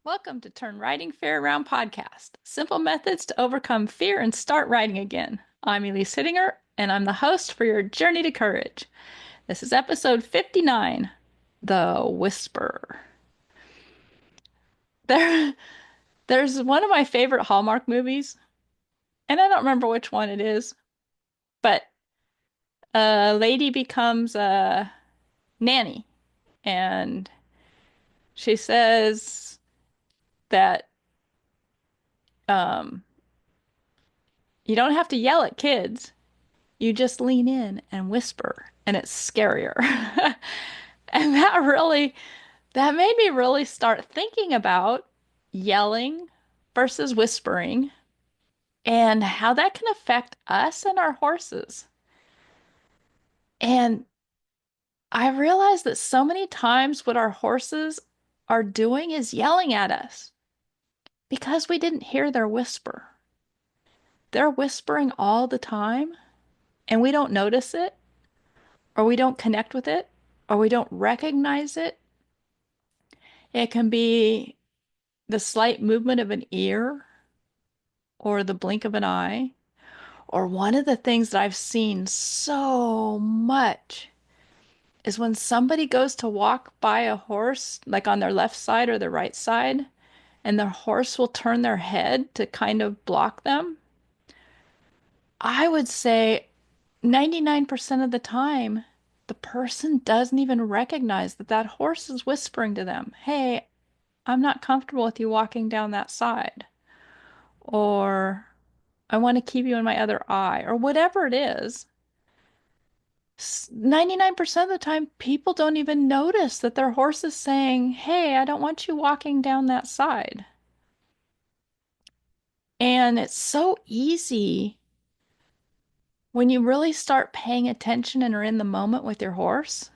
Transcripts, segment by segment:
Welcome to Turn Writing Fear Around podcast. Simple methods to overcome fear and start writing again. I'm Elise Hittinger, and I'm the host for your journey to courage. This is episode 59, The Whisper. There, there's one of my favorite Hallmark movies, and I don't remember which one it is, but a lady becomes a nanny, and she says that um, you don't have to yell at kids. You just lean in and whisper, and it's scarier. And that made me really start thinking about yelling versus whispering and how that can affect us and our horses. And I realized that so many times what our horses are doing is yelling at us because we didn't hear their whisper. They're whispering all the time, and we don't notice it, or we don't connect with it, or we don't recognize it. It can be the slight movement of an ear or the blink of an eye. Or one of the things that I've seen so much is when somebody goes to walk by a horse, like on their left side or their right side, and their horse will turn their head to kind of block them. I would say 99% of the time, the person doesn't even recognize that that horse is whispering to them, "Hey, I'm not comfortable with you walking down that side," or "I want to keep you in my other eye," or whatever it is. 99% of the time, people don't even notice that their horse is saying, "Hey, I don't want you walking down that side." And it's so easy when you really start paying attention and are in the moment with your horse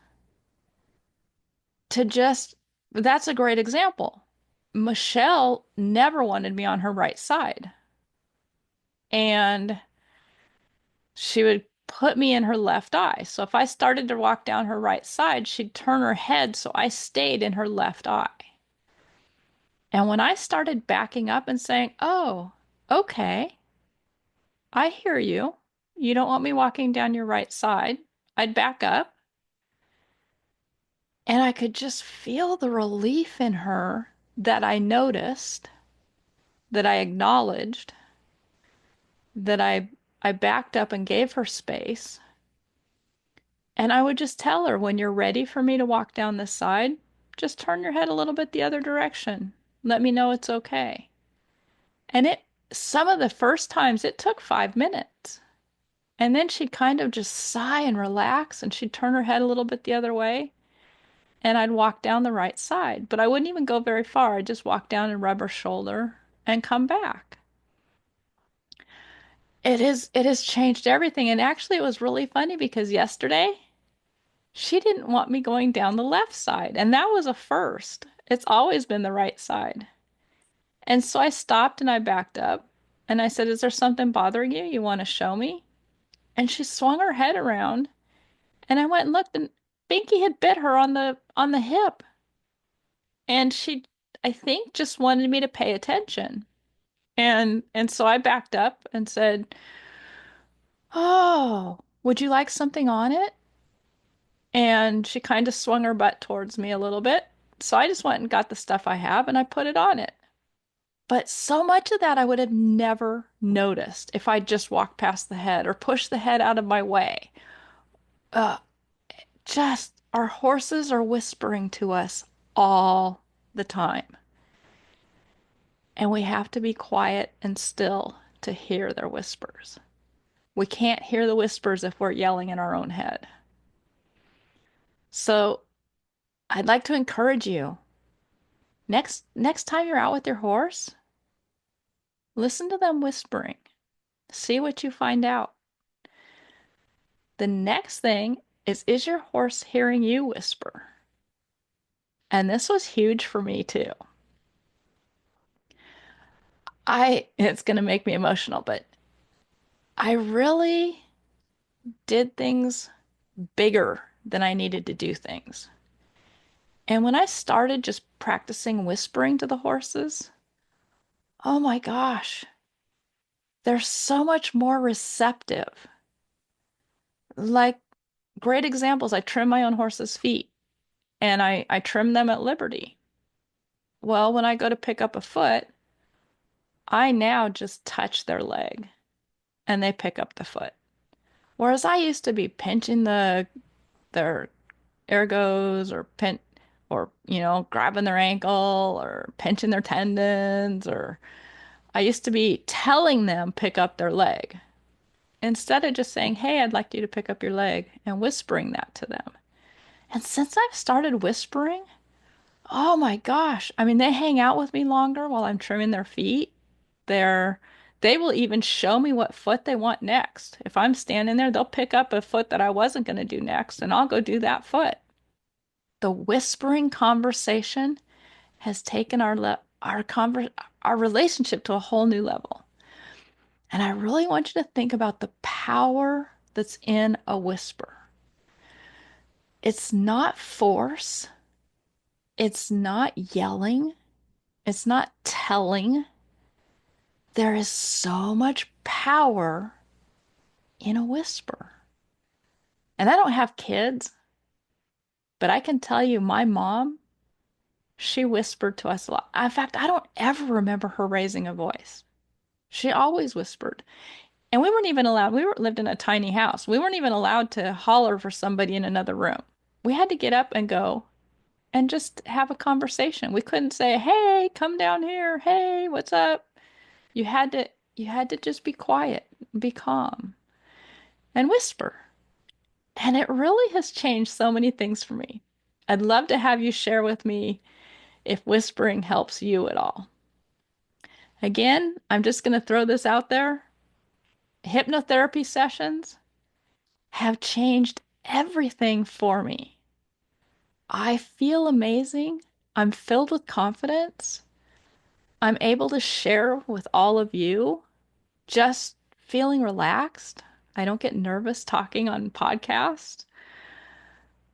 to just, that's a great example. Michelle never wanted me on her right side. And she would put me in her left eye. So if I started to walk down her right side, she'd turn her head so I stayed in her left eye. And when I started backing up and saying, "Oh, okay, I hear you. You don't want me walking down your right side," I'd back up and I could just feel the relief in her that I noticed, that I acknowledged, that I backed up and gave her space. And I would just tell her, "When you're ready for me to walk down this side, just turn your head a little bit the other direction. Let me know it's okay." And some of the first times, it took 5 minutes. And then she'd kind of just sigh and relax, and she'd turn her head a little bit the other way, and I'd walk down the right side. But I wouldn't even go very far. I'd just walk down and rub her shoulder and come back. It has changed everything. And actually, it was really funny because yesterday she didn't want me going down the left side, and that was a first. It's always been the right side. And so I stopped and I backed up and I said, "Is there something bothering you? You want to show me?" And she swung her head around, and I went and looked, and Binky had bit her on the hip. And she, I think, just wanted me to pay attention. And so I backed up and said, "Oh, would you like something on it?" And she kind of swung her butt towards me a little bit. So I just went and got the stuff I have and I put it on it. But so much of that I would have never noticed if I just walked past the head or pushed the head out of my way. Uh, just our horses are whispering to us all the time. And we have to be quiet and still to hear their whispers. We can't hear the whispers if we're yelling in our own head. So I'd like to encourage you. Next time you're out with your horse, listen to them whispering. See what you find out. The next thing is your horse hearing you whisper? And this was huge for me too. It's going to make me emotional, but I really did things bigger than I needed to do things. And when I started just practicing whispering to the horses, oh my gosh, they're so much more receptive. Like, great examples, I trim my own horse's feet and I trim them at Liberty. Well, when I go to pick up a foot, I now just touch their leg and they pick up the foot. Whereas I used to be pinching their ergos or grabbing their ankle or pinching their tendons, or I used to be telling them pick up their leg instead of just saying, "Hey, I'd like you to pick up your leg," and whispering that to them. And since I've started whispering, oh my gosh, I mean, they hang out with me longer while I'm trimming their feet. They're they will even show me what foot they want next. If I'm standing there, they'll pick up a foot that I wasn't going to do next, and I'll go do that foot. The whispering conversation has taken our relationship to a whole new level. And I really want you to think about the power that's in a whisper. It's not force, it's not yelling, it's not telling. There is so much power in a whisper. And I don't have kids, but I can tell you my mom, she whispered to us a lot. In fact, I don't ever remember her raising a voice. She always whispered. And we weren't even allowed, lived in a tiny house. We weren't even allowed to holler for somebody in another room. We had to get up and go and just have a conversation. We couldn't say, "Hey, come down here. Hey, what's up?" You had to you had to just be quiet, be calm, and whisper. And it really has changed so many things for me. I'd love to have you share with me if whispering helps you at all. Again, I'm just going to throw this out there. Hypnotherapy sessions have changed everything for me. I feel amazing. I'm filled with confidence. I'm able to share with all of you, just feeling relaxed. I don't get nervous talking on podcasts.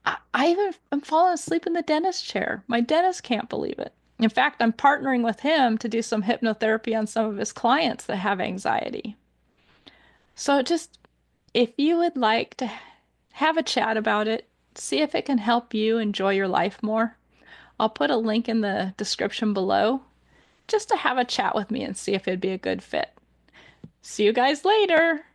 I even am falling asleep in the dentist chair. My dentist can't believe it. In fact, I'm partnering with him to do some hypnotherapy on some of his clients that have anxiety. So just if you would like to have a chat about it, see if it can help you enjoy your life more, I'll put a link in the description below just to have a chat with me and see if it'd be a good fit. See you guys later.